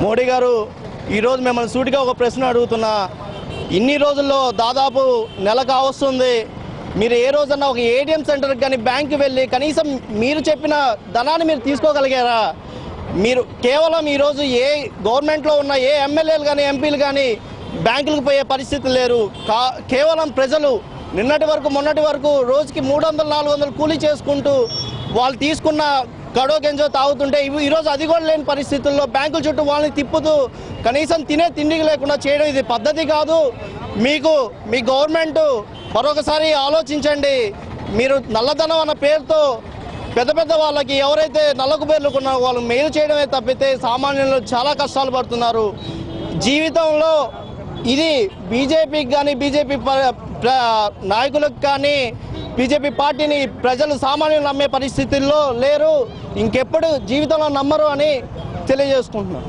మోడీ గారు ఈరోజు మిమ్మల్ని సూటిగా ఒక ప్రశ్న అడుగుతున్నా. ఇన్ని రోజుల్లో దాదాపు నెల కావస్తుంది. మీరు ఏ రోజన్నా ఒక ఏటీఎం సెంటర్కి కానీ బ్యాంకు వెళ్ళి కనీసం మీరు చెప్పిన ధనాన్ని మీరు తీసుకోగలిగారా? మీరు కేవలం ఈరోజు ఏ గవర్నమెంట్లో ఉన్న ఏ ఎమ్మెల్యేలు కానీ ఎంపీలు కానీ బ్యాంకులకు పోయే పరిస్థితి లేరు. కేవలం ప్రజలు నిన్నటి వరకు మొన్నటి వరకు రోజుకి 300-400 కూలీ చేసుకుంటూ వాళ్ళు తీసుకున్న కడో గంజో తాగుతుంటే ఈరోజు అది కూడా లేని పరిస్థితుల్లో బ్యాంకుల చుట్టూ వాళ్ళని తిప్పుతూ కనీసం తినే తిండికి లేకుండా చేయడం ఇది పద్ధతి కాదు. మీ గవర్నమెంట్ మరొకసారి ఆలోచించండి. మీరు నల్లధనం అన్న పేరుతో పెద్ద పెద్ద వాళ్ళకి ఎవరైతే నల్లకు పేర్లుకున్నారో వాళ్ళు మేలు చేయడమే తప్పితే సామాన్యులు చాలా కష్టాలు పడుతున్నారు జీవితంలో. ఇది బీజేపీకి కానీ బీజేపీ నాయకులకు కానీ బీజేపీ పార్టీని ప్రజలు సామాన్యులు నమ్మే పరిస్థితుల్లో లేరు. ఇంకెప్పుడు జీవితంలో నమ్మరు అని తెలియజేసుకుంటున్నాను.